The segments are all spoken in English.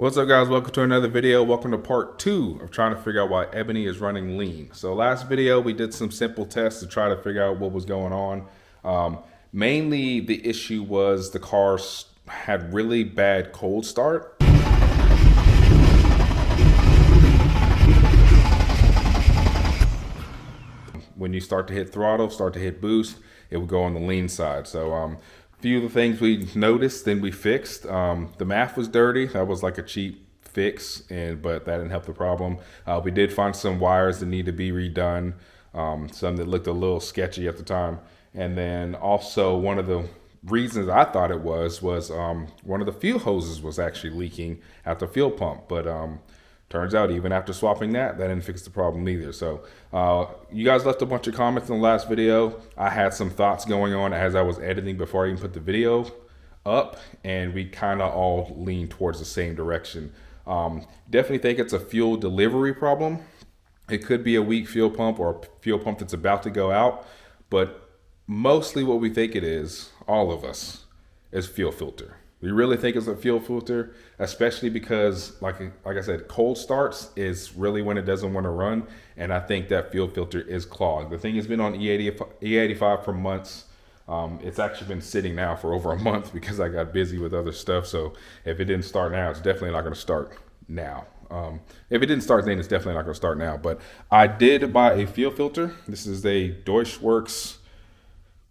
What's up, guys? Welcome to another video. Welcome to part 2 of trying to figure out why Ebony is running lean. So last video we did some simple tests to try to figure out what was going on. Mainly the issue was the car had really bad cold start. When you start to hit throttle, start to hit boost, it would go on the lean side. So a few of the things we noticed, then we fixed. The math was dirty. That was like a cheap fix, but that didn't help the problem. We did find some wires that need to be redone, some that looked a little sketchy at the time. And then also one of the reasons I thought it was one of the fuel hoses was actually leaking at the fuel pump. But turns out even after swapping that didn't fix the problem either. So you guys left a bunch of comments in the last video. I had some thoughts going on as I was editing before I even put the video up, and we kind of all lean towards the same direction. Definitely think it's a fuel delivery problem. It could be a weak fuel pump or a fuel pump that's about to go out, but mostly what we think it is, all of us, is fuel filter. We really think it's a fuel filter, especially because, like I said, cold starts is really when it doesn't want to run, and I think that fuel filter is clogged. The thing has been on E85 for months. It's actually been sitting now for over a month because I got busy with other stuff. So if it didn't start now, it's definitely not going to start now. If it didn't start then, it's definitely not going to start now. But I did buy a fuel filter. This is a Deutschwerks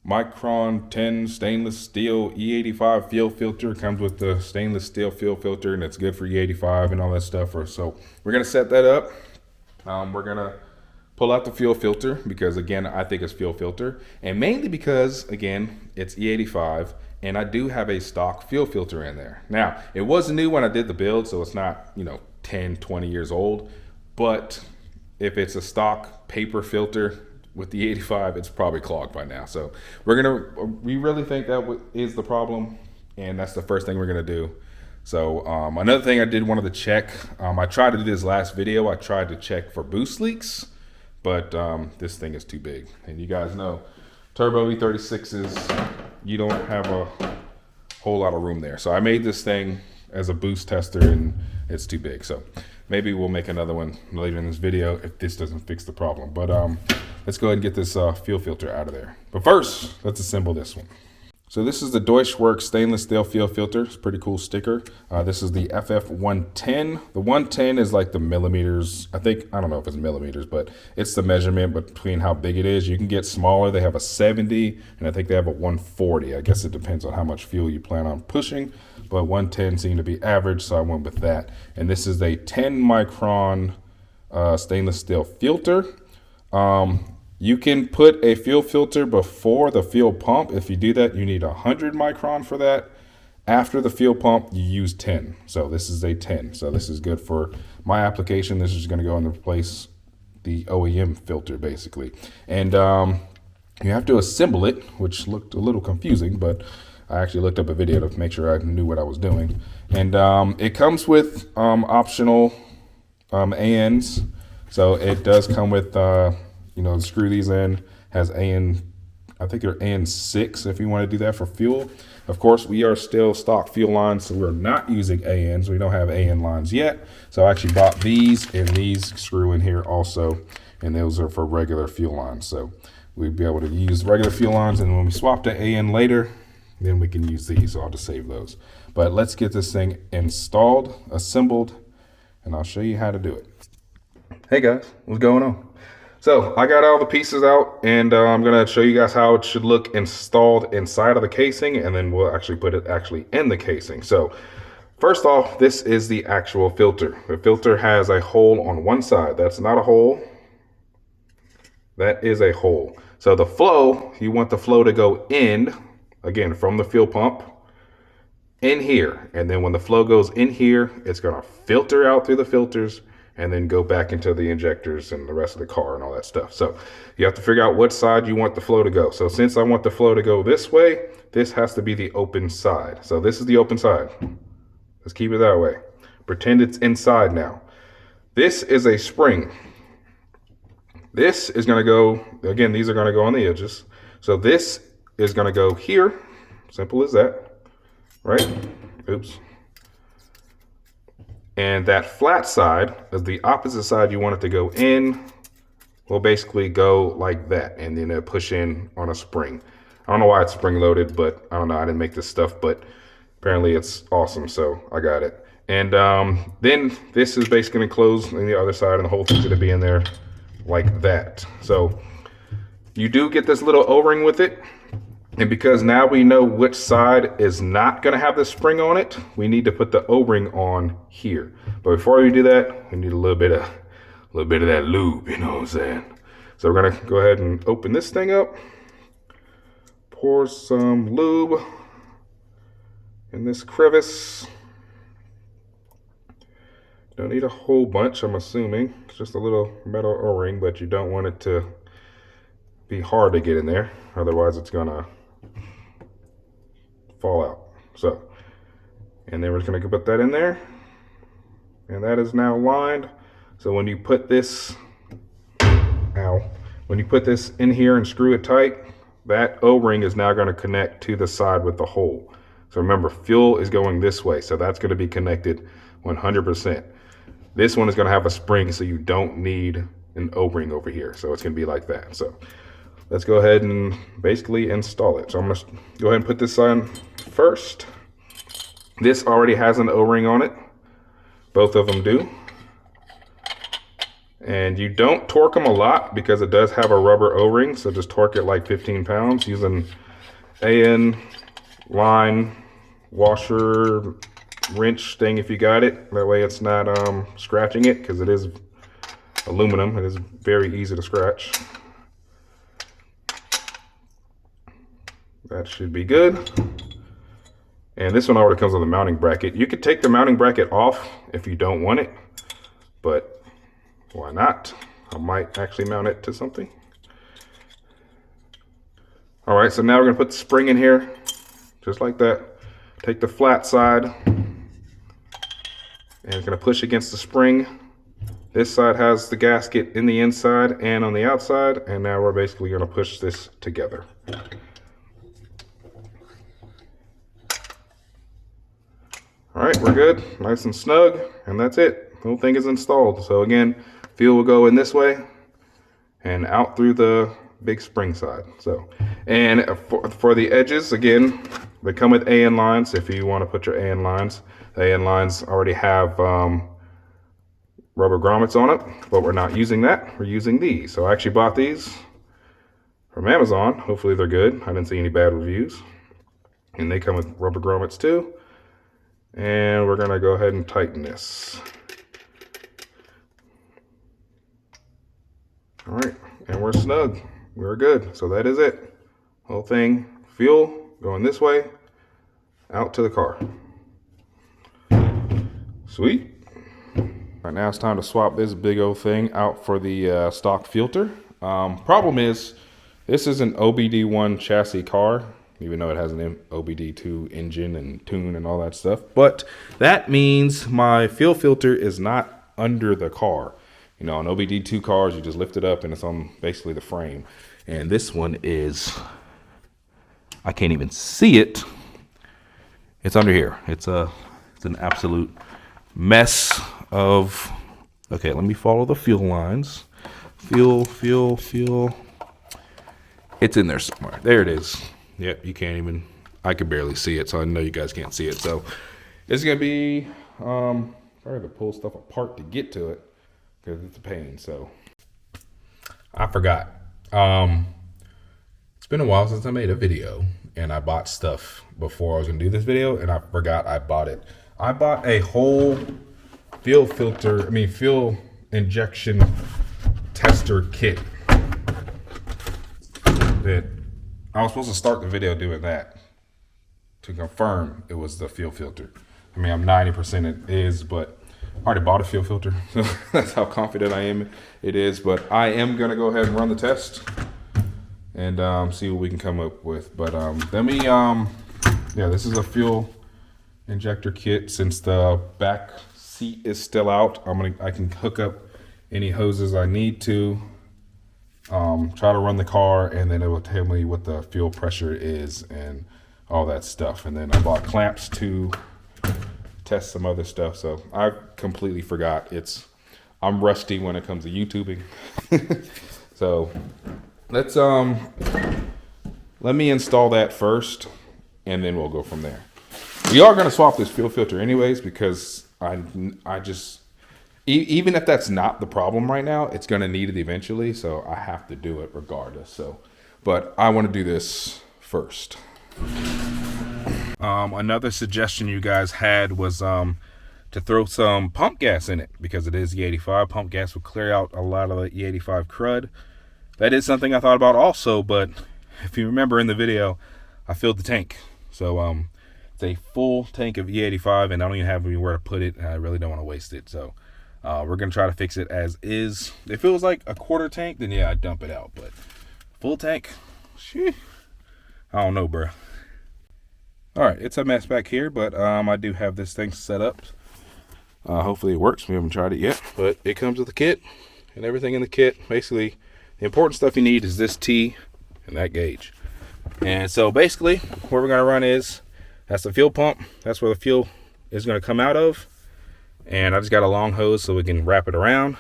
Micron 10 stainless steel E85 fuel filter. It comes with the stainless steel fuel filter, and it's good for E85 and all that stuff. So we're gonna set that up. We're gonna pull out the fuel filter because, again, I think it's fuel filter, and mainly because, again, it's E85, and I do have a stock fuel filter in there. Now, it was new when I did the build, so it's not 10, 20 years old, but if it's a stock paper filter with the 85, it's probably clogged by now. So we really think that is the problem, and that's the first thing we're gonna do. So another thing I did wanted to check, I tried to do this last video, I tried to check for boost leaks, but this thing is too big. And you guys know, Turbo E36s, you don't have a whole lot of room there. So I made this thing as a boost tester, and it's too big. So maybe we'll make another one later in this video if this doesn't fix the problem. But let's go ahead and get this fuel filter out of there. But first, let's assemble this one. So this is the Deutschwerks stainless steel fuel filter. It's a pretty cool sticker. This is the FF110. The 110 is like the millimeters. I don't know if it's millimeters, but it's the measurement between how big it is. You can get smaller. They have a 70, and I think they have a 140. I guess it depends on how much fuel you plan on pushing, but 110 seemed to be average, so I went with that. And this is a 10 micron stainless steel filter. You can put a fuel filter before the fuel pump. If you do that, you need 100 micron for that. After the fuel pump, you use 10. So this is a 10. So this is good for my application. This is going to go and replace the OEM filter, basically. And you have to assemble it, which looked a little confusing, but I actually looked up a video to make sure I knew what I was doing. And it comes with optional ANs. So it does come with screw these in, has I think they're AN6 if you want to do that for fuel. Of course, we are still stock fuel lines, so we're not using ANs. We don't have AN lines yet. So I actually bought these, and these screw in here also, and those are for regular fuel lines. So we'd be able to use regular fuel lines, and when we swap to AN later, then we can use these. So I'll just save those. But let's get this thing installed, assembled, and I'll show you how to do it. Hey guys, what's going on? So I got all the pieces out, and I'm gonna show you guys how it should look installed inside of the casing, and then we'll actually put it in the casing. So first off, this is the actual filter. The filter has a hole on one side. That's not a hole. That is a hole. So the flow, you want the flow to go in, again, from the fuel pump, in here. And then when the flow goes in here, it's gonna filter out through the filters and then go back into the injectors and the rest of the car and all that stuff. So you have to figure out what side you want the flow to go. So since I want the flow to go this way, this has to be the open side. So this is the open side. Let's keep it that way. Pretend it's inside now. This is a spring. This is gonna go, again, these are gonna go on the edges. So this is gonna go here, simple as that, right? Oops. And that flat side is the opposite side you want it to go in. Will basically go like that, and then it'll push in on a spring. I don't know why it's spring loaded, but I don't know. I didn't make this stuff, but apparently it's awesome, so I got it. And then this is basically gonna close on the other side, and the whole thing's gonna be in there like that. So you do get this little O-ring with it. And because now we know which side is not gonna have the spring on it, we need to put the O-ring on here. But before we do that, we need a little bit of that lube, you know what I'm saying? So we're gonna go ahead and open this thing up, pour some lube in this crevice. Don't need a whole bunch, I'm assuming. It's just a little metal O-ring, but you don't want it to be hard to get in there. Otherwise it's gonna fall out. So, and then we're just gonna put that in there. And that is now lined. So when you put this, when you put this in here and screw it tight, that O-ring is now gonna connect to the side with the hole. So remember, fuel is going this way, so that's gonna be connected 100%. This one is gonna have a spring, so you don't need an O-ring over here. So it's gonna be like that. So let's go ahead and basically install it. So I'm gonna go ahead and put this on first. This already has an O-ring on it. Both of them do. And you don't torque them a lot because it does have a rubber O-ring, so just torque it like 15 pounds using AN line washer wrench thing if you got it. That way it's not scratching it, because it is aluminum. It is very easy to scratch. That should be good. And this one already comes with a mounting bracket. You could take the mounting bracket off if you don't want it, but why not? I might actually mount it to something. All right, so now we're gonna put the spring in here, just like that. Take the flat side, and it's gonna push against the spring. This side has the gasket in the inside and on the outside, and now we're basically gonna push this together. All right, we're good, nice and snug, and that's it. The whole thing is installed. So again, fuel will go in this way and out through the big spring side. So, and for the edges, again, they come with AN lines. If you want to put your AN lines, the AN lines already have rubber grommets on it, but we're not using that. We're using these. So I actually bought these from Amazon. Hopefully they're good. I didn't see any bad reviews. And they come with rubber grommets too. And we're gonna go ahead and tighten this. All right, and we're snug. We're good. So that is it. Whole thing, fuel going this way, out to the car. Sweet. All right, now it's time to swap this big old thing out for the stock filter. Problem is, this is an OBD1 chassis car, even though it has an OBD2 engine and tune and all that stuff. But that means my fuel filter is not under the car. You know, on OBD2 cars, you just lift it up and it's on basically the frame. And this one is, I can't even see it. It's under here. It's an absolute mess of, okay, let me follow the fuel lines. Fuel. It's in there somewhere. There it is. Yep, you can't even, I can barely see it, so I know you guys can't see it. So it's gonna be, sorry to pull stuff apart to get to it, because it's a pain. So I forgot. It's been a while since I made a video, and I bought stuff before I was gonna do this video, and I forgot I bought it. I bought a whole fuel injection tester kit that I was supposed to start the video doing that to confirm it was the fuel filter. I mean, I'm 90% it is, but I already bought a fuel filter, so that's how confident I am it is. But I am gonna go ahead and run the test and see what we can come up with. But let me, yeah, this is a fuel injector kit. Since the back seat is still out, I can hook up any hoses I need to. Try to run the car, and then it will tell me what the fuel pressure is and all that stuff. And then I bought clamps to test some other stuff. So I completely forgot. I'm rusty when it comes to YouTubing. So let's let me install that first, and then we'll go from there. We are going to swap this fuel filter anyways, because I just, even if that's not the problem right now, it's going to need it eventually. So I have to do it regardless. So, but I want to do this first. Another suggestion you guys had was to throw some pump gas in it, because it is E85. Pump gas will clear out a lot of the E85 crud. That is something I thought about also, but if you remember in the video, I filled the tank. So it's a full tank of E85, and I don't even have anywhere to put it, and I really don't want to waste it. So we're going to try to fix it as is. If it was like a quarter tank, then yeah, I'd dump it out. But full tank, shit, I don't know, bro. All right, it's a mess back here, but I do have this thing set up. Hopefully it works. We haven't tried it yet, but it comes with the kit and everything in the kit. Basically, the important stuff you need is this T and that gauge. And so basically what we're going to run is, that's the fuel pump. That's where the fuel is going to come out of. And I just got a long hose so we can wrap it around.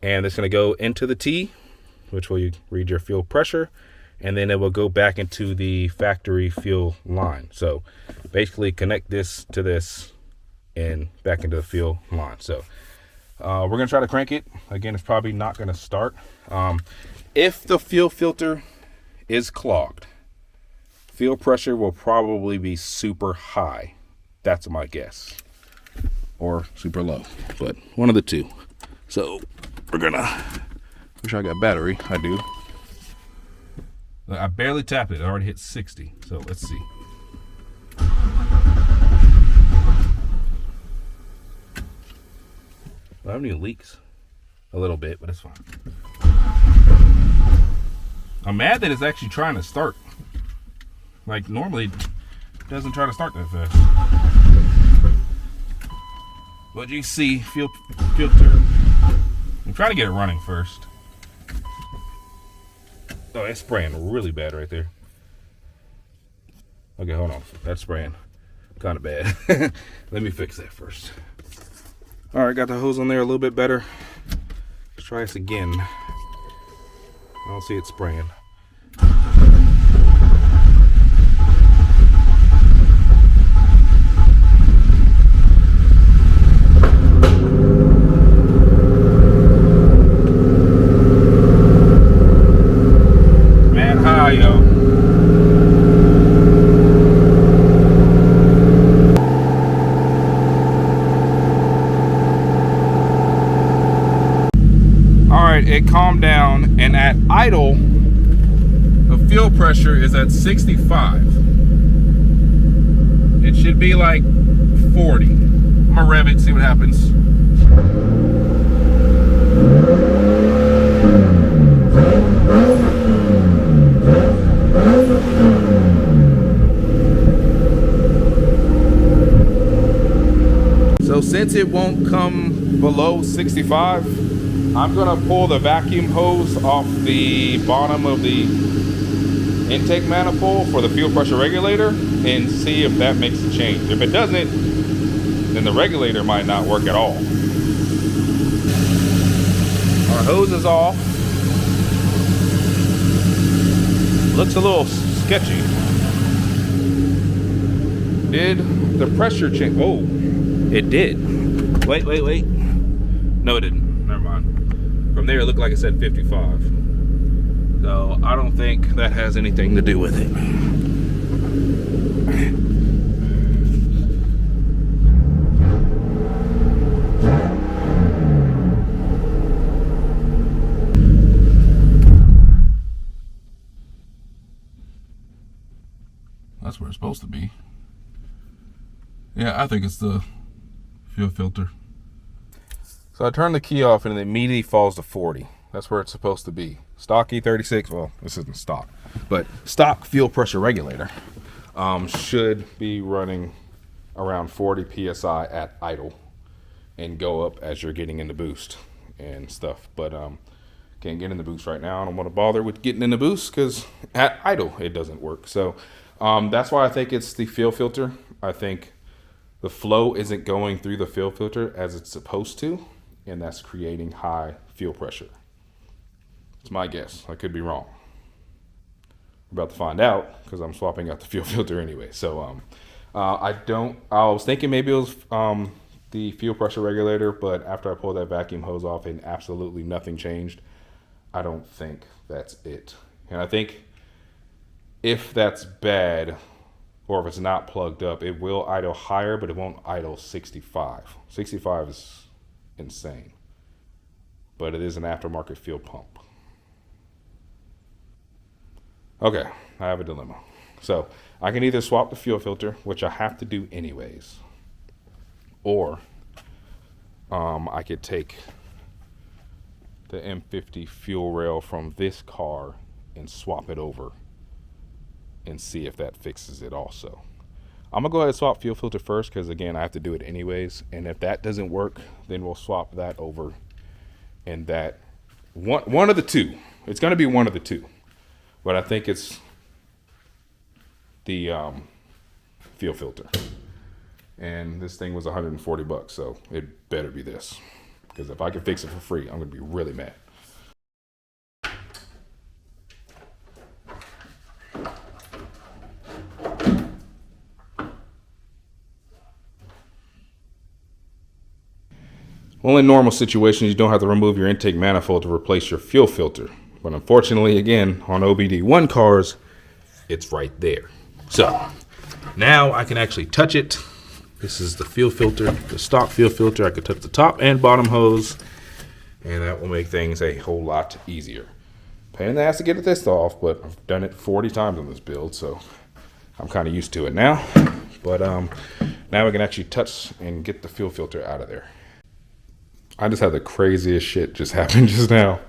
And it's going to go into the T, which will read your fuel pressure. And then it will go back into the factory fuel line. So basically connect this to this and back into the fuel line. So we're going to try to crank it. Again, it's probably not going to start. If the fuel filter is clogged, fuel pressure will probably be super high. That's my guess. Or super low, but one of the two. So we're going to, wish I got battery. I do. I barely tapped it. I already hit 60. So let's see. I have any leaks? A little bit, but it's fine. I'm mad that it's actually trying to start. Like, normally it doesn't try to start that fast. But you see, fuel filter. I'm trying to get it running first. Oh, it's spraying really bad right there. Okay, hold on. That's spraying kind of bad. Let me fix that first. All right, got the hose on there a little bit better. Let's try this again. I don't see it spraying. Man, hi, yo. It calmed down, and at idle the fuel pressure is at 65. It should be like 40. I'm gonna rev it, see what happens. So since it won't come below 65, I'm gonna pull the vacuum hose off the bottom of the intake manifold for the fuel pressure regulator and see if that makes a change. If it doesn't, then the regulator might not work at all. Our hose is off. Looks a little sketchy. Did the pressure change? Oh, it did. Wait. No, it didn't. Never mind. From there, it looked like it said 55. So I don't think that has anything to do with it. That's where it's supposed to be. Yeah, I think it's the fuel filter. So I turn the key off and it immediately falls to 40. That's where it's supposed to be. Stock E36, well, this isn't stock, but stock fuel pressure regulator should be running around 40 PSI at idle and go up as you're getting into boost and stuff. But can't get in the boost right now. I don't want to bother with getting in the boost because at idle it doesn't work. So that's why I think it's the fuel filter. I think the flow isn't going through the fuel filter as it's supposed to, and that's creating high fuel pressure. It's my guess. I could be wrong. We're about to find out because I'm swapping out the fuel filter anyway. So I was thinking maybe it was the fuel pressure regulator, but after I pulled that vacuum hose off and absolutely nothing changed, I don't think that's it. And I think if that's bad, or if it's not plugged up, it will idle higher, but it won't idle 65. 65 is insane. But it is an aftermarket fuel pump. Okay, I have a dilemma. So I can either swap the fuel filter, which I have to do anyways, or I could take the M50 fuel rail from this car and swap it over and see if that fixes it also. I'm gonna go ahead and swap fuel filter first because again, I have to do it anyways. And if that doesn't work, then we'll swap that over. And that one of the two, it's gonna be one of the two, but I think it's the fuel filter. And this thing was 140 bucks, so it better be this. Because if I can fix it for free, I'm gonna be really mad. Well, in normal situations, you don't have to remove your intake manifold to replace your fuel filter. But unfortunately, again, on OBD1 cars, it's right there. So now I can actually touch it. This is the fuel filter, the stock fuel filter. I could touch the top and bottom hose, and that will make things a whole lot easier. Pain in the ass to get this off, but I've done it 40 times on this build, so I'm kind of used to it now. But now we can actually touch and get the fuel filter out of there. I just had the craziest shit just happen just now.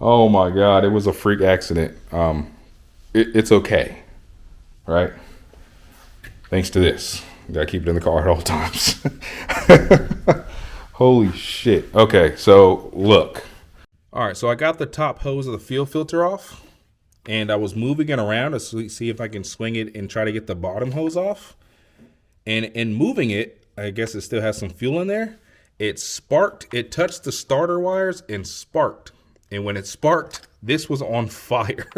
Oh my God, it was a freak accident. It's okay, right? Thanks to this. You gotta keep it in the car at all times. Holy shit. Okay, so look. All right, so I got the top hose of the fuel filter off, and I was moving it around to see if I can swing it and try to get the bottom hose off. And in moving it, I guess it still has some fuel in there. It sparked, it touched the starter wires and sparked. And when it sparked, this was on fire.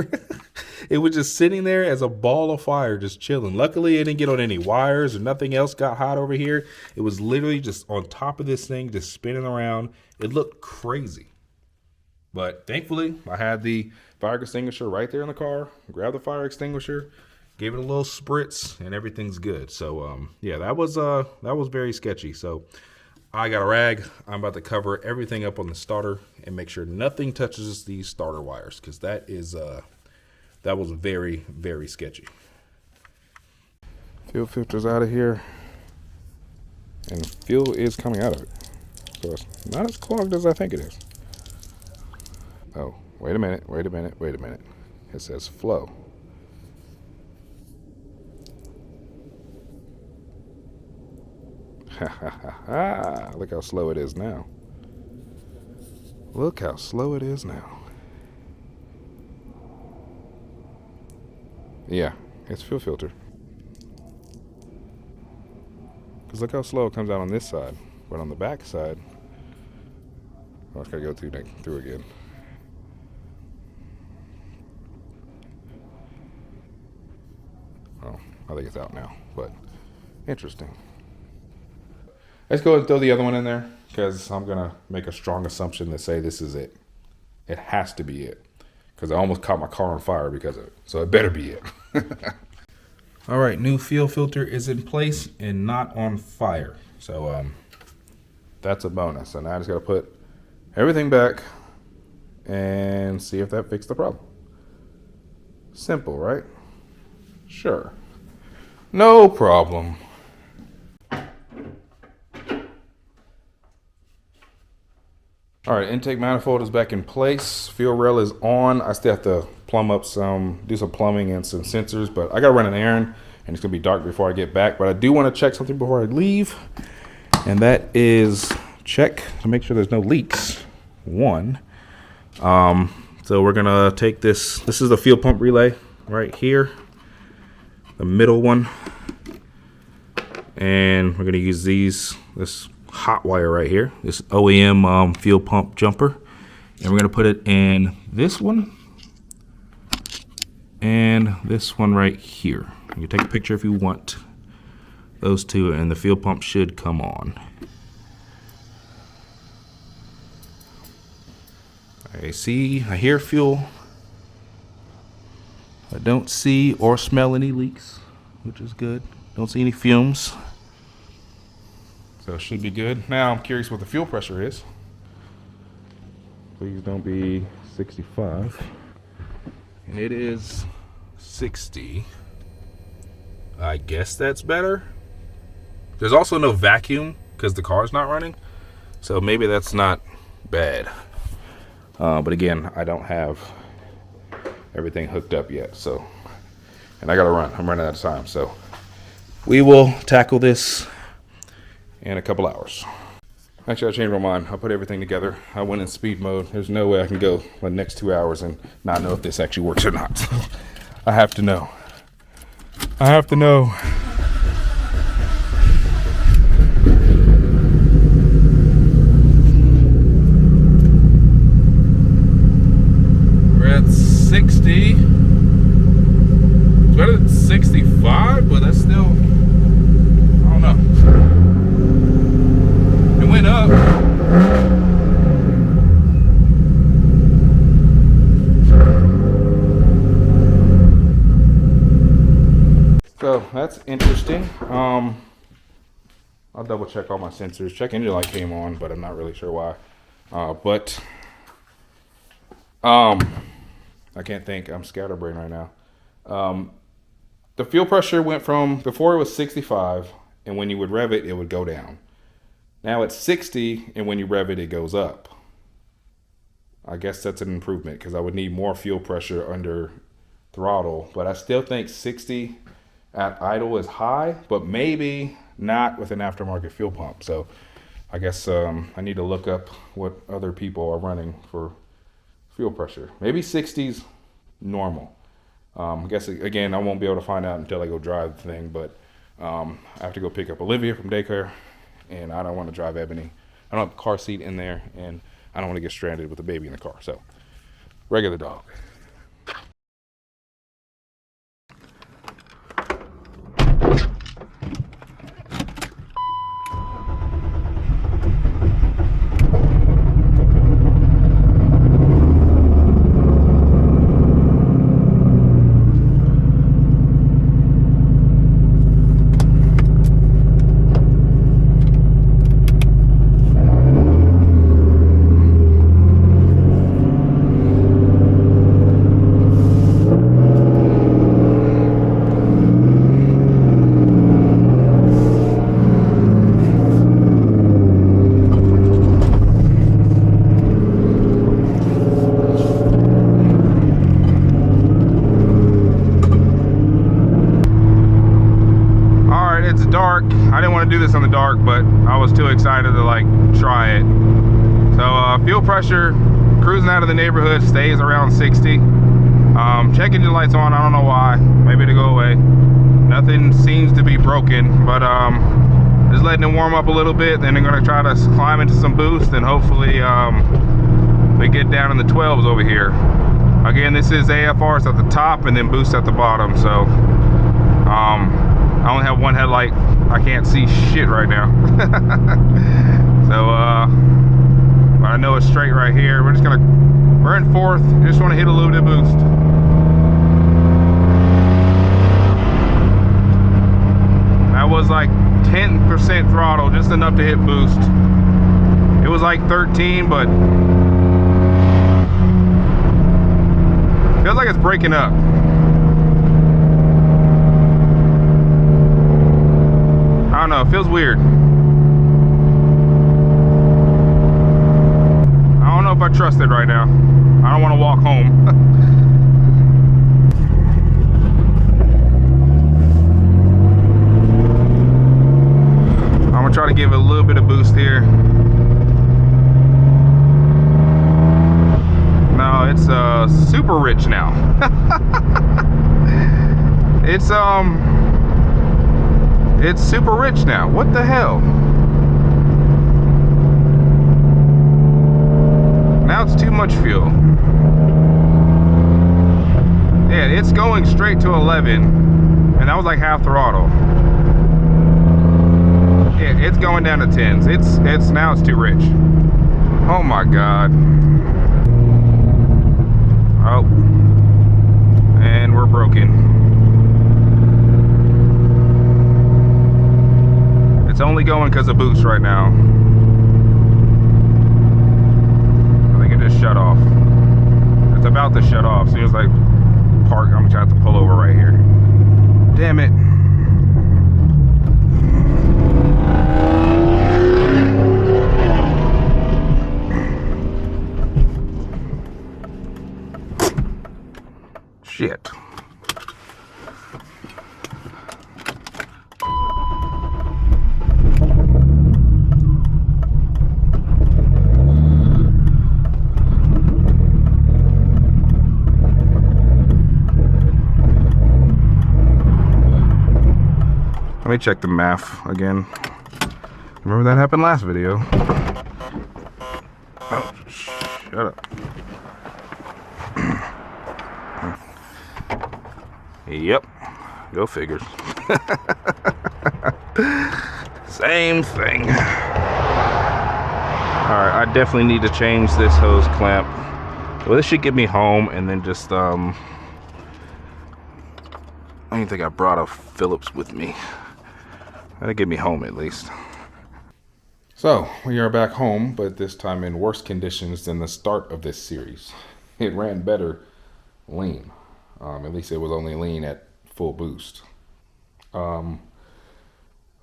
It was just sitting there as a ball of fire, just chilling. Luckily, it didn't get on any wires or nothing else got hot over here. It was literally just on top of this thing, just spinning around. It looked crazy. But thankfully, I had the fire extinguisher right there in the car. Grabbed the fire extinguisher, gave it a little spritz, and everything's good. So yeah, that was very sketchy. So I got a rag. I'm about to cover everything up on the starter and make sure nothing touches these starter wires, because that was very, very sketchy. Fuel filter's out of here, and fuel is coming out of it. So it's not as clogged as I think it is. Oh, wait a minute. It says flow. Look how slow it is now. Look how slow it is now. Yeah, it's fuel filter. Because look how slow it comes out on this side. But on the back side, I gotta go through again. Oh, I think it's out now, but interesting. Let's go and throw the other one in there, because I'm going to make a strong assumption to say this is it. It has to be it, because I almost caught my car on fire because of it. So it better be it. All right, new fuel filter is in place and not on fire. So that's a bonus. So now I just got to put everything back and see if that fixed the problem. Simple, right? Sure. No problem. All right, intake manifold is back in place. Fuel rail is on. I still have to plumb up do some plumbing and some sensors, but I gotta run an errand and it's gonna be dark before I get back. But I do wanna check something before I leave, and that is check to make sure there's no leaks. One. So we're gonna take this is the fuel pump relay right here, the middle one. And we're gonna use this hot wire right here, this OEM fuel pump jumper. And we're gonna put it in this one and this one right here. You can take a picture if you want. Those two, and the fuel pump should come on. I hear fuel. I don't see or smell any leaks, which is good. Don't see any fumes. So it should be good. Now I'm curious what the fuel pressure is. Please don't be 65. And it is 60. I guess that's better. There's also no vacuum because the car's not running. So maybe that's not bad. But again, I don't have everything hooked up yet. So, and I gotta run. I'm running out of time. So we will tackle this in a couple hours. Actually, I changed my mind. I put everything together. I went in speed mode. There's no way I can go the next 2 hours and not know if this actually works or not. I have to know. I have to know. We're at 60. It's better than 65, but that's still, I don't know. It went up. So that's interesting. I'll double check all my sensors. Check engine light came on, but I'm not really sure why. I can't think. I'm scatterbrained right now. The fuel pressure went from, before it was 65, and when you would rev it, it would go down. Now it's 60, and when you rev it, it goes up. I guess that's an improvement because I would need more fuel pressure under throttle, but I still think 60 at idle is high, but maybe not with an aftermarket fuel pump. So I guess I need to look up what other people are running for fuel pressure. Maybe 60's normal. I guess, again, I won't be able to find out until I go drive the thing, but I have to go pick up Olivia from daycare, and I don't want to drive Ebony. I don't have a car seat in there, and I don't want to get stranded with a baby in the car. So, regular dog. I didn't want to do this in the dark, but I was too excited to like try it. So fuel pressure cruising out of the neighborhood stays around 60. Check engine lights on. I don't know why. Maybe to go away. Nothing seems to be broken, but just letting it warm up a little bit. Then I'm gonna try to climb into some boost, and hopefully we get down in the 12s over here. Again, this is AFRs at the top and then boost at the bottom. So I only have one headlight. I can't see shit right now. So but I know it's straight right here. We're in fourth. Just want to hit a little bit of boost. That was like 10% throttle, just enough to hit boost. It was like 13, but feels like it's breaking up. I don't know, it feels weird. I don't know if I trust it right now. I don't want to walk home. I'm gonna try to give it a little bit of boost here. No, it's super rich now. It's super rich now. What the hell? Now it's too much fuel. Yeah, it's going straight to 11, and that was like half throttle. Yeah, it's going down to 10s. It's now it's too rich. Oh my God. Oh, and we're broken. It's only going because of boost right now. I think it just shut off. It's about to shut off. As soon as I park, I'm gonna have to pull over right here. Damn it. Shit. Let me check the math again. Remember that happened last video. Oh, shut up. Yep, go figures. Same thing. Alright, I definitely need to change this hose clamp. Well, this should get me home, and then just, I don't even think I brought a Phillips with me. That'll get me home at least. So, we are back home, but this time in worse conditions than the start of this series. It ran better lean. At least it was only lean at full boost.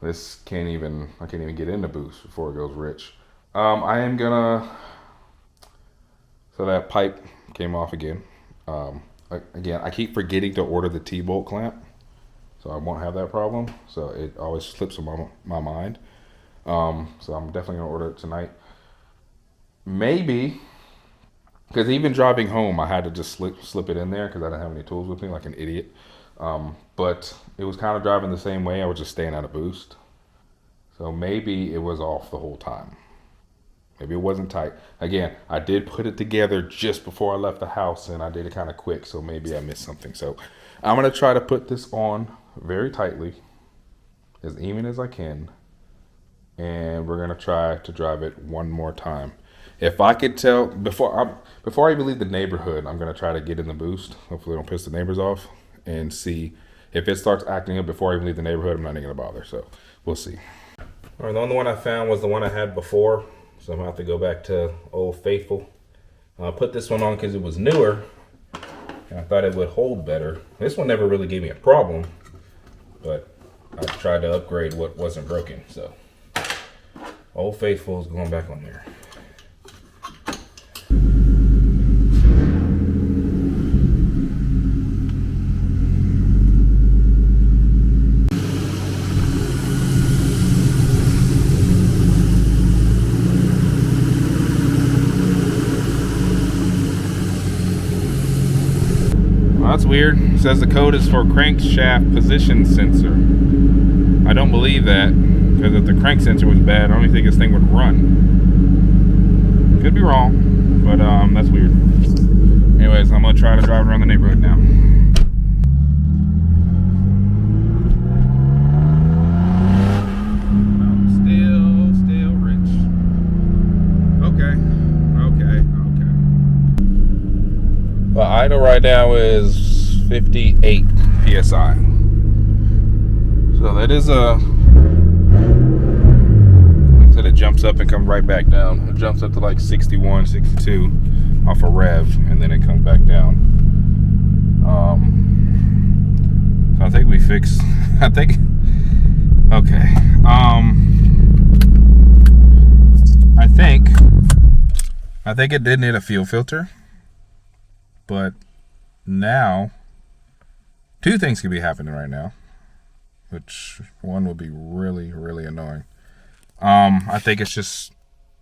This I can't even get into boost before it goes rich. I am gonna, so that pipe came off again. Again, I keep forgetting to order the T-bolt clamp, so I won't have that problem. So it always slips on my mind. So I'm definitely gonna order it tonight. Maybe, because even driving home, I had to just slip it in there because I didn't have any tools with me, like an idiot. But it was kind of driving the same way. I was just staying out of boost. So maybe it was off the whole time. Maybe it wasn't tight. Again, I did put it together just before I left the house, and I did it kind of quick, so maybe I missed something. So I'm going to try to put this on very tightly, as even as I can. And we're going to try to drive it one more time. If I could tell, before I even leave the neighborhood, I'm going to try to get in the boost. Hopefully I don't piss the neighbors off. And see if it starts acting up before I even leave the neighborhood, I'm not even going to bother. So we'll see. All right, the only one I found was the one I had before. So I'm going to have to go back to Old Faithful. I put this one on because it was newer. And I thought it would hold better. This one never really gave me a problem. But I tried to upgrade what wasn't broken. So Old Faithful is going back on there. That's weird. It says the code is for crankshaft position sensor. I don't believe that, because if the crank sensor was bad, I don't think this thing would run. Could be wrong, but that's weird. Anyways, I'm gonna try to drive around the neighborhood now. Still rich. Okay. The idle right now is 58 PSI. So that is like I said, it jumps up and comes right back down. It jumps up to like 61, 62 off a rev, and then it comes back down. So I think we fixed, okay. I think it did need a fuel filter. But now, two things could be happening right now, which one would be really, really annoying. I think it's just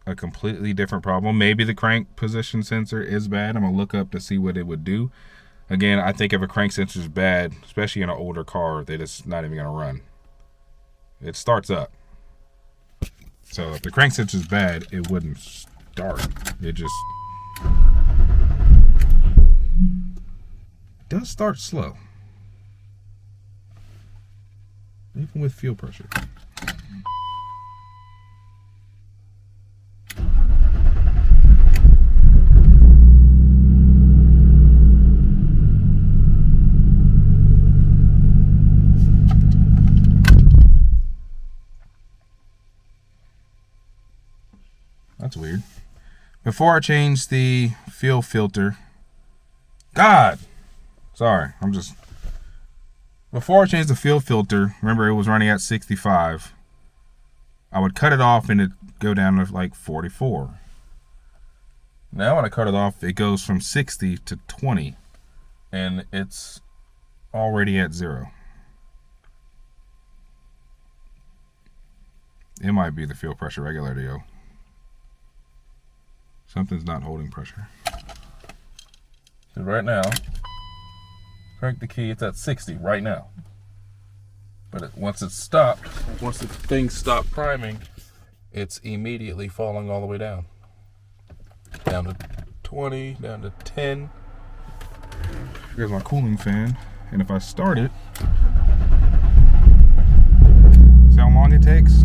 a completely different problem. Maybe the crank position sensor is bad. I'm going to look up to see what it would do. Again, I think if a crank sensor is bad, especially in an older car, that it's not even going to run. it starts up. So if the crank sensor is bad, it wouldn't start. It just does start slow, even with fuel pressure. That's weird. Before I changed the fuel filter, before I changed the fuel filter, remember it was running at 65. I would cut it off and it'd go down to like 44. Now when I cut it off, it goes from 60 to 20, and it's already at 0. It might be the fuel pressure regulator, yo. Something's not holding pressure. So right now, crank the key, it's at 60 right now. But once it's stopped, once the thing stopped priming, it's immediately falling all the way down. Down to 20, down to 10. Here's my cooling fan. And if I start it, see how long it takes?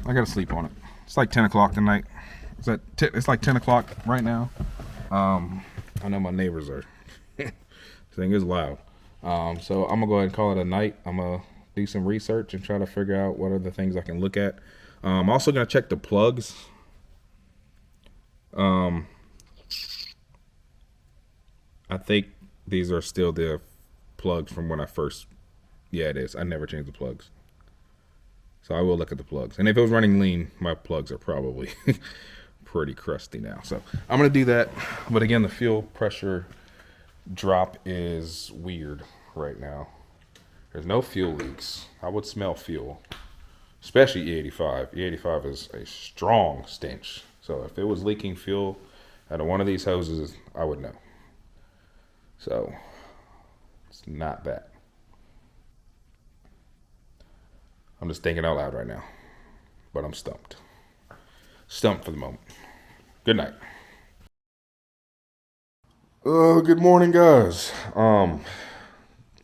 I gotta sleep on it. It's like 10 o'clock tonight. It's like 10 o'clock right now. I know my neighbors are. This thing is loud. So I'm gonna go ahead and call it a night. I'm gonna do some research and try to figure out what are the things I can look at. I'm also gonna check the plugs. I think these are still the plugs from when I first. Yeah, it is. I never changed the plugs. So I will look at the plugs. And if it was running lean, my plugs are probably pretty crusty now. So I'm going to do that. But again, the fuel pressure drop is weird right now. There's no fuel leaks. I would smell fuel, especially E85. E85 is a strong stench. So if it was leaking fuel out of one of these hoses, I would know. So it's not that. I'm just thinking out loud right now, but I'm stumped. Stumped for the moment. Good night. Good morning, guys.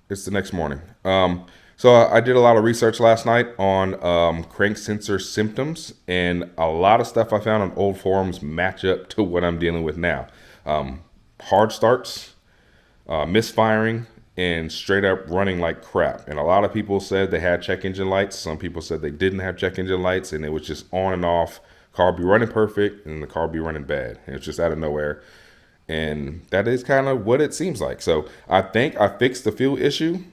It's the next morning. So I did a lot of research last night on crank sensor symptoms, and a lot of stuff I found on old forums match up to what I'm dealing with now. Hard starts, misfiring, and straight up running like crap. And a lot of people said they had check engine lights. Some people said they didn't have check engine lights, and it was just on and off. Car be running perfect, and the car be running bad. And it's just out of nowhere. And that is kind of what it seems like. So I think I fixed the fuel issue.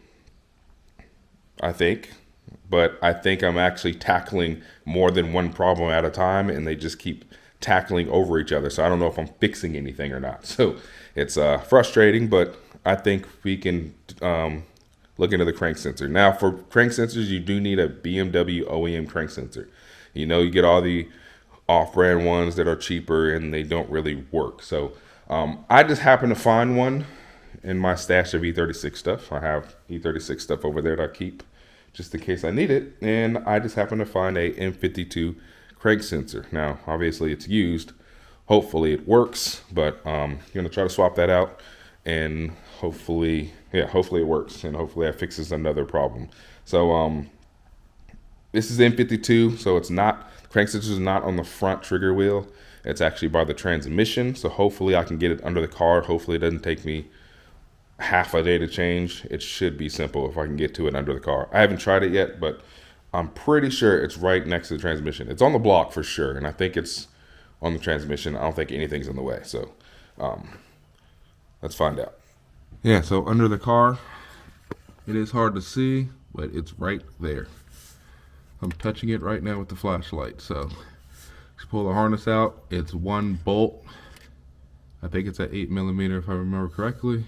But I think I'm actually tackling more than one problem at a time, and they just keep tackling over each other. So I don't know if I'm fixing anything or not. So it's frustrating, but I think we can look into the crank sensor. Now, for crank sensors, you do need a BMW OEM crank sensor. You know, you get all the off-brand ones that are cheaper and they don't really work. So I just happen to find one in my stash of E36 stuff. I have E36 stuff over there that I keep just in case I need it. And I just happen to find a M52 crank sensor. Now, obviously it's used. Hopefully it works, but I'm going to try to swap that out. And hopefully it works, and hopefully that fixes another problem. So this is M52, so it's not, crank sensor is not on the front trigger wheel. It's actually by the transmission. So hopefully I can get it under the car. Hopefully it doesn't take me half a day to change. It should be simple if I can get to it under the car. I haven't tried it yet, but I'm pretty sure it's right next to the transmission. It's on the block for sure, and I think it's on the transmission. I don't think anything's in the way. So let's find out. Yeah, so under the car, it is hard to see, but it's right there. I'm touching it right now with the flashlight. So just pull the harness out. It's one bolt. I think it's at 8mm if I remember correctly.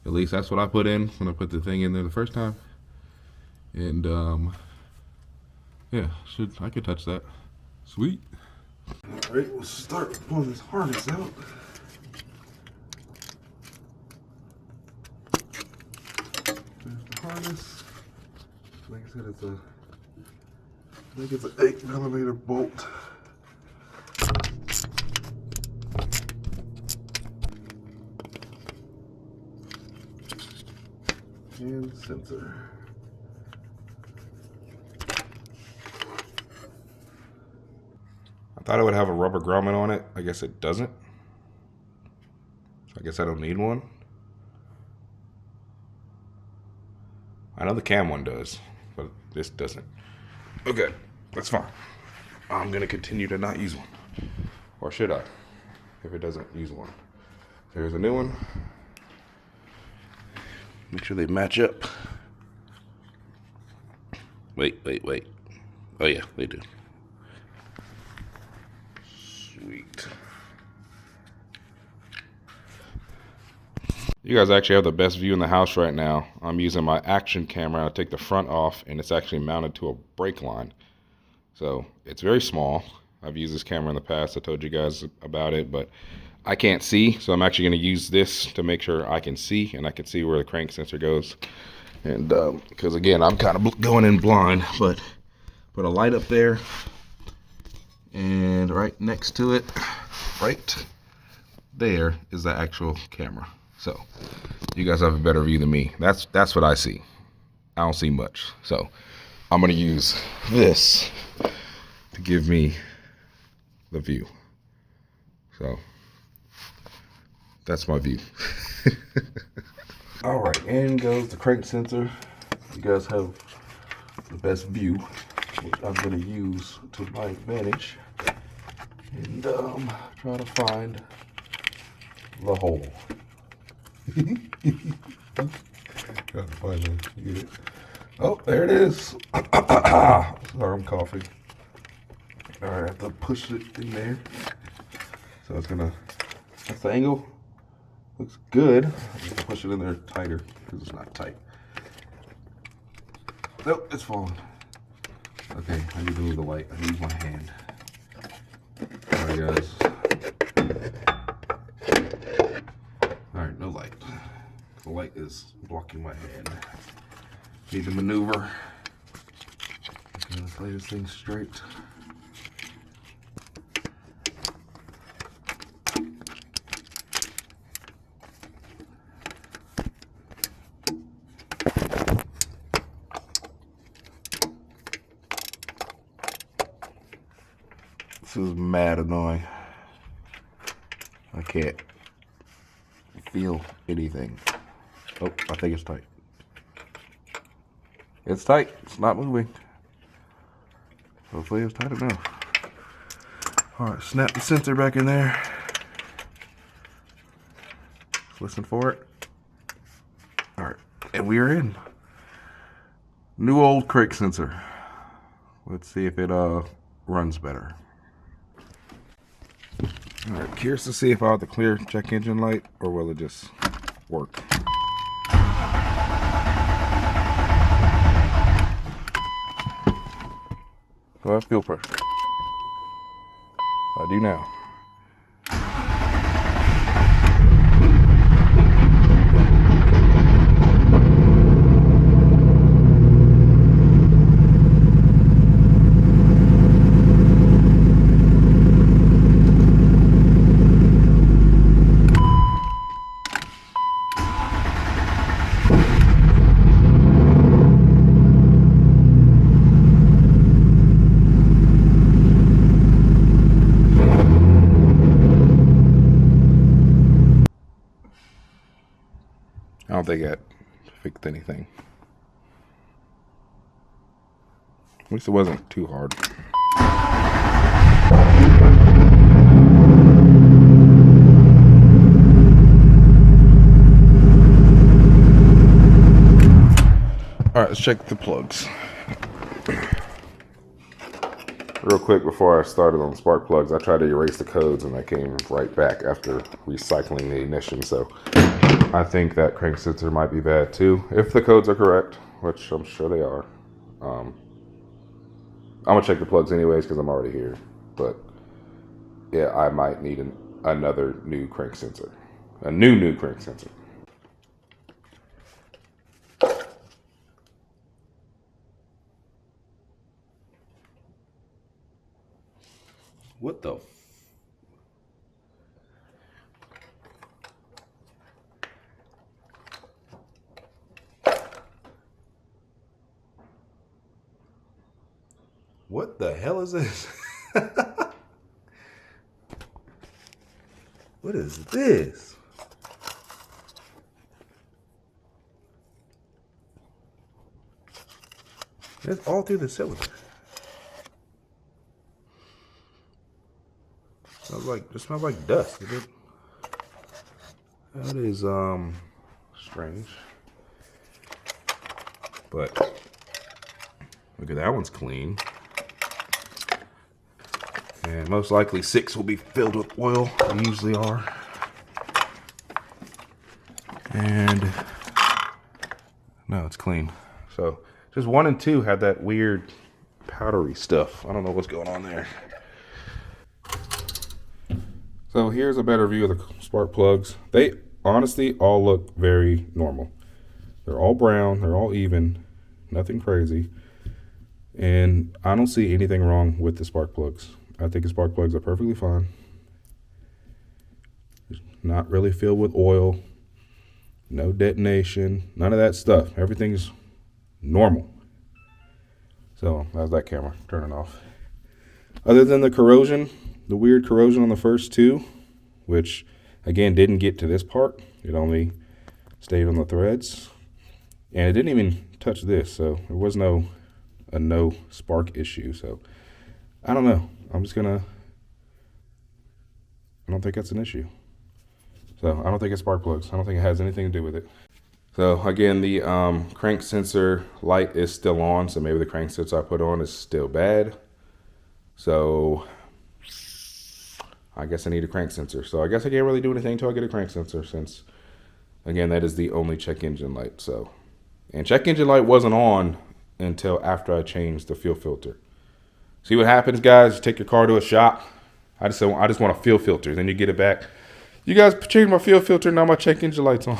At least that's what I put in when I put the thing in there the first time. And yeah, I could touch that. Sweet. All right, we'll start pulling this harness out. harness. Like I said, I think it's an 8mm bolt. And sensor. I thought it would have a rubber grommet on it. I guess it doesn't. So I guess I don't need one. I know the cam one does, but this doesn't. Okay, that's fine. I'm gonna continue to not use one. Or should I? If it doesn't use one. There's a new one. Make sure they match up. Wait. Oh yeah, they do. Sweet. You guys actually have the best view in the house right now. I'm using my action camera. I take the front off and it's actually mounted to a brake line. So it's very small. I've used this camera in the past. I told you guys about it, but I can't see. So I'm actually going to use this to make sure I can see, and I can see where the crank sensor goes. And because again, I'm kind of going in blind, but put a light up there and right next to it, right there is the actual camera. So you guys have a better view than me. That's what I see. I don't see much. So I'm going to use this to give me the view. So that's my view. All right, in goes the crank sensor. You guys have the best view, which I'm going to use to my advantage. And try to find the hole. Trying to find it. You get it? Oh, there it is. Sorry, I'm coughing. All right, I have to push it in there. So it's gonna, that's the angle. Looks good. I have to push it in there tighter because it's not tight. Nope, it's falling. Okay, I need to move the light. I use my hand. All right, guys. All right, no light. The light is blocking my hand. Need to maneuver. Okay, let's lay this thing straight. This is mad annoying. I can't feel anything. Oh, I think it's tight. It's tight. It's not moving. Hopefully it's tight enough. All right, snap the sensor back in there. Let's listen for it. All right, and we are in. New old crank sensor. Let's see if it runs better. All right, curious to see if I have the clear check engine light or will it just work. Do I have fuel pressure? I do now. I don't think that fixed anything. At least it wasn't too hard. All right, let's check the plugs. Real quick before I started on spark plugs, I tried to erase the codes and they came right back after recycling the ignition. So I think that crank sensor might be bad too, if the codes are correct, which I'm sure they are. I'm gonna check the plugs anyways because I'm already here. But yeah, I might need another new crank sensor, a new crank sensor. What the? What the hell is this? What is this? It's all through the cylinder. It smells like dust. That is strange. But look at that one's clean. And most likely 6 will be filled with oil. They usually are. And no, it's clean. So just 1 and 2 had that weird powdery stuff. I don't know what's going on there. So here's a better view of the spark plugs. They honestly all look very normal. They're all brown, they're all even, nothing crazy. And I don't see anything wrong with the spark plugs. I think the spark plugs are perfectly fine. Not really filled with oil, no detonation, none of that stuff. Everything's normal. So how's that camera? Turn it off. Other than the corrosion, the weird corrosion on the first 2, which again didn't get to this part. It only stayed on the threads. And it didn't even touch this, so there was no spark issue. So I don't know. I don't think that's an issue. So I don't think it's spark plugs. I don't think it has anything to do with it. So again, the crank sensor light is still on, so maybe the crank sensor I put on is still bad. So I guess I need a crank sensor. So I guess I can't really do anything until I get a crank sensor, since again, that is the only check engine light. So, and check engine light wasn't on until after I changed the fuel filter. See what happens, guys? You take your car to a shop. I just want a fuel filter. Then you get it back. You guys changed my fuel filter. Now my check engine light's on.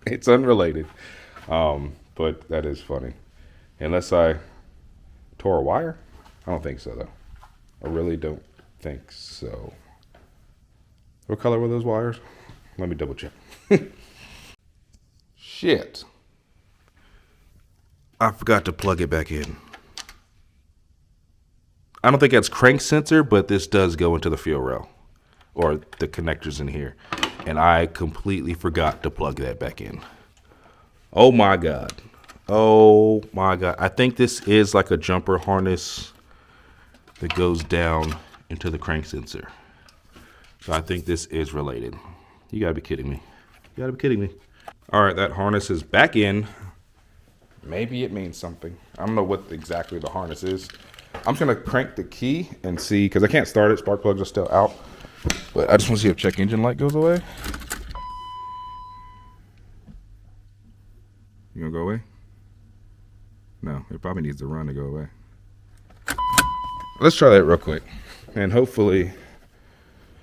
It's unrelated. But that is funny. Unless I tore a wire? I don't think so, though. I really don't think so. What color were those wires? Let me double check. Shit. I forgot to plug it back in. I don't think that's crank sensor, but this does go into the fuel rail, or the connectors in here. And I completely forgot to plug that back in. Oh my God. Oh my God. I think this is like a jumper harness that goes down into the crank sensor. So I think this is related. You gotta be kidding me. You gotta be kidding me. All right, that harness is back in. Maybe it means something. I don't know what exactly the harness is. I'm just gonna crank the key and see, because I can't start it. Spark plugs are still out. But I just want to see if check engine light goes away. You gonna go away? No, it probably needs to run to go away. Let's try that real quick. And hopefully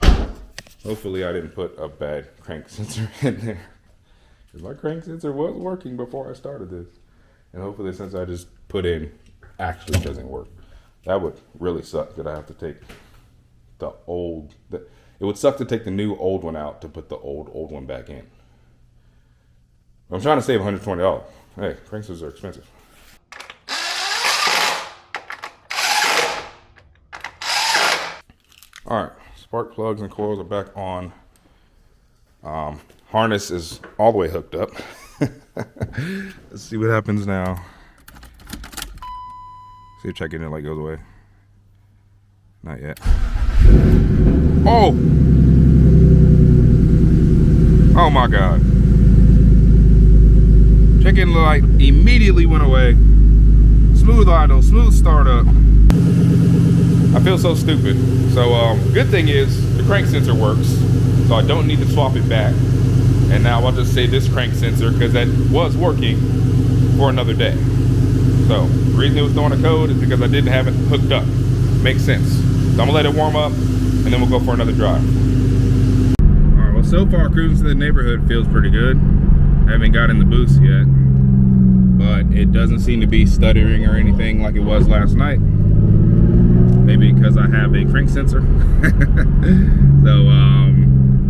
I didn't put a bad crank sensor in there. Because my crank sensor was working before I started this. And hopefully the sensor I just put in actually doesn't work. That would really suck that I have to take the old... it would suck to take the new old one out to put the old one back in. I'm trying to save $120. Hey, crank sensors are expensive. All right, spark plugs and coils are back on. Harness is all the way hooked up. Let's see what happens now. See if check engine light goes away. Not yet. Oh! Oh my God. Check engine light immediately went away. Smooth idle, smooth startup. I feel so stupid. So good thing is the crank sensor works, so I don't need to swap it back. And now I'll just save this crank sensor because that was working for another day. So the reason it was throwing a code is because I didn't have it hooked up. Makes sense. So I'm gonna let it warm up and then we'll go for another drive. All right, well so far cruising through the neighborhood feels pretty good. I haven't got in the boost yet, but it doesn't seem to be stuttering or anything like it was last night. maybe because I have a crank sensor. So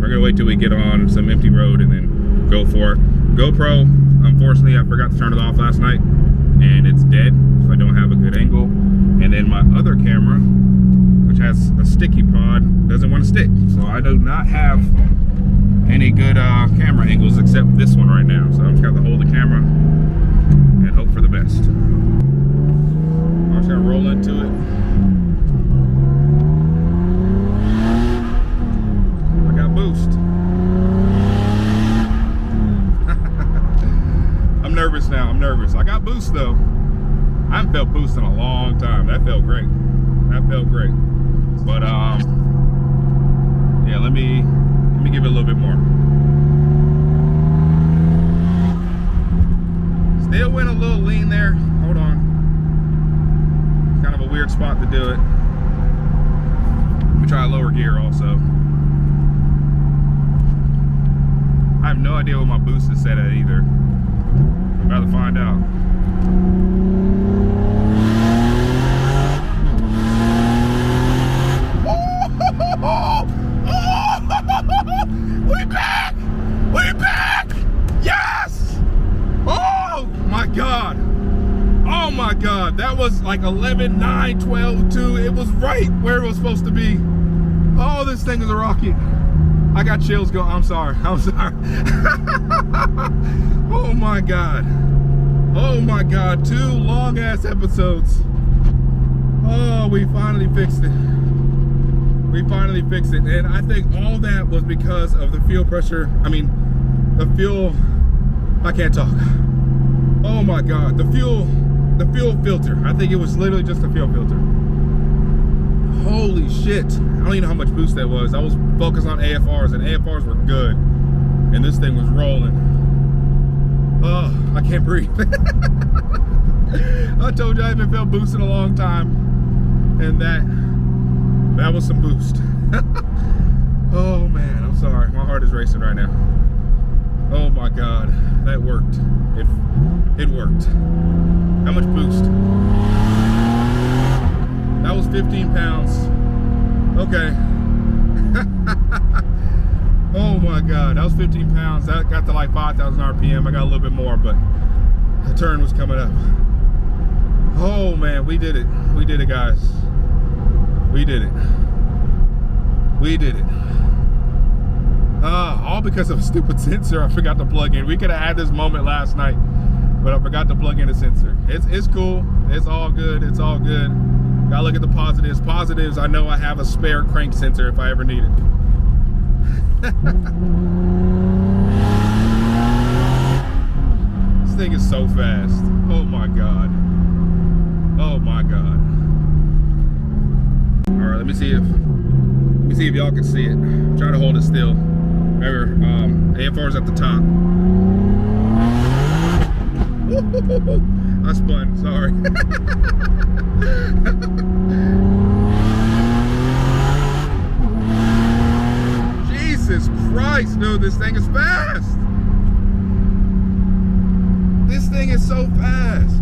we're gonna wait till we get on some empty road and then go for it. GoPro, unfortunately, I forgot to turn it off last night, and it's dead, so I don't have a good angle. And then my other camera, which has a sticky pod, doesn't want to stick. So I do not have any good camera angles except this one right now. So I'm just gonna hold the camera and hope for the best. I'm just gonna roll into it. I got boost. I'm nervous now, I'm nervous. I got boost though. I haven't felt boost in a long time. That felt great. That felt great. But yeah, let me give it a little bit more. Still went a little lean there. Hold on. It's kind of a weird spot to do it. Let me try a lower gear also. I have no idea what my boost is set at either. I'd rather find out. We back! We back! Yes! Oh my God! Oh my God! That was like 11, 9, 12, 2. It was right where it was supposed to be. Oh, this thing is a rocket. I got chills going. I'm sorry. I'm sorry. Oh my God. Oh my God. 2 long ass episodes. Oh, we finally fixed it. We finally fixed it. And I think all that was because of the fuel pressure. I mean, the fuel, I can't talk. Oh my God. The fuel filter. I think it was literally just a fuel filter. Holy shit. I don't even know how much boost that was. I was focused on AFRs, and AFRs were good. And this thing was rolling. Oh, I can't breathe. I told you I haven't felt boost in a long time. And that was some boost. Oh man, I'm sorry. My heart is racing right now. Oh my God, that worked. It worked. How much boost? That was 15 pounds. Okay. Oh my God, that was 15 pounds. That got to like 5,000 RPM. I got a little bit more, but the turn was coming up. Oh man, we did it. We did it, guys. We did it. We did it. All because of a stupid sensor I forgot to plug in. We could have had this moment last night, but I forgot to plug in a sensor. It's cool. It's all good. It's all good. Gotta look at the positives. Positives, I know I have a spare crank sensor if I ever need it. This thing is so fast. Oh my God. Oh my God. All right, let me see if y'all can see it. Try to hold it still. Remember, AFR's at the top. I spun, sorry. Jesus Christ, dude, this thing is fast. This thing is so fast.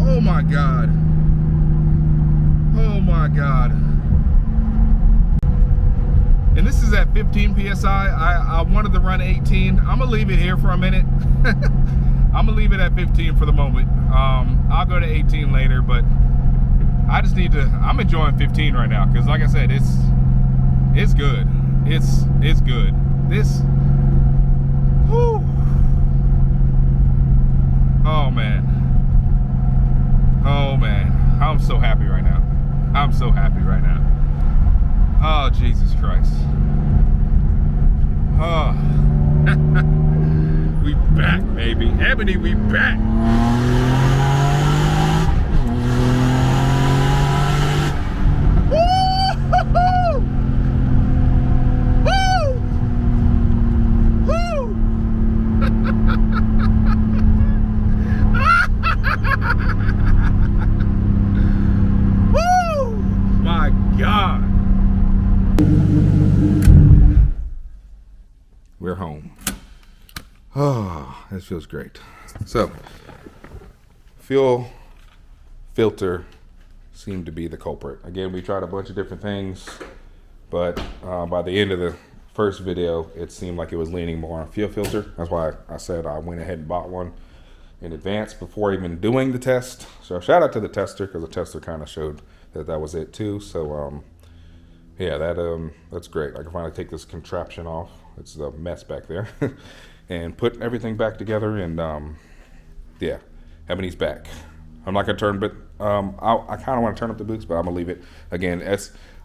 Oh my God. Oh my God. And this is at 15 PSI. I wanted to run 18. I'm gonna leave it here for a minute. I'm gonna leave it at 15 for the moment. I'll go to 18 later, but I just need to, I'm enjoying 15 right now, because like I said, it's good. It's good. This, whew. Oh man. Oh man. I'm so happy right now. I'm so happy right now. Oh, Jesus Christ. Oh. We back, baby. Ebony, we back. Woo! Woo! Woo! Woo! My God. We're home. Oh, this feels great. So, fuel filter seemed to be the culprit. Again, we tried a bunch of different things, but by the end of the first video, it seemed like it was leaning more on fuel filter. That's why I said I went ahead and bought one in advance before even doing the test. So shout out to the tester, because the tester kind of showed that that was it too. So yeah, that's great. I can finally take this contraption off. It's a mess back there. And put everything back together, and yeah, Ebony's back. I'm not gonna turn, but I kind of want to turn up the boost, but I'm gonna leave it. Again,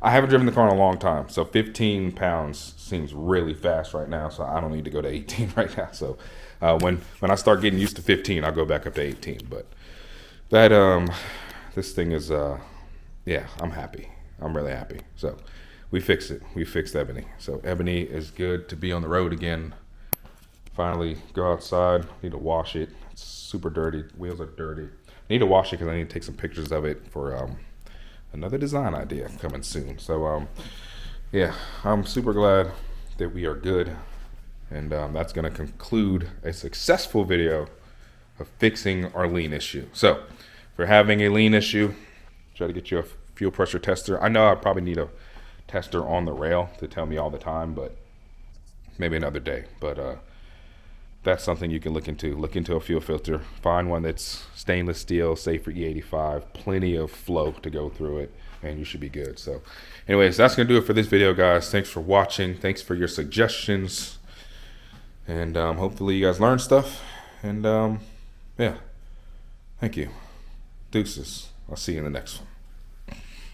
I haven't driven the car in a long time, so 15 pounds seems really fast right now. So I don't need to go to 18 right now. So when I start getting used to 15, I'll go back up to 18. But that this thing is yeah, I'm happy. I'm really happy. So we fixed it. We fixed Ebony. So Ebony is good to be on the road again. Finally go outside. Need to wash it. It's super dirty. Wheels are dirty. Need to wash it because I need to take some pictures of it for another design idea coming soon. So yeah, I'm super glad that we are good, and that's going to conclude a successful video of fixing our lean issue. So if you're having a lean issue, try to get you a fuel pressure tester. I know I probably need a tester on the rail to tell me all the time, but maybe another day. But that's something you can look into. Look into a fuel filter. Find one that's stainless steel, safe for E85, plenty of flow to go through it, and you should be good. So anyways, that's going to do it for this video, guys. Thanks for watching. Thanks for your suggestions. And hopefully you guys learned stuff. And yeah, thank you. Deuces. I'll see you in the next one.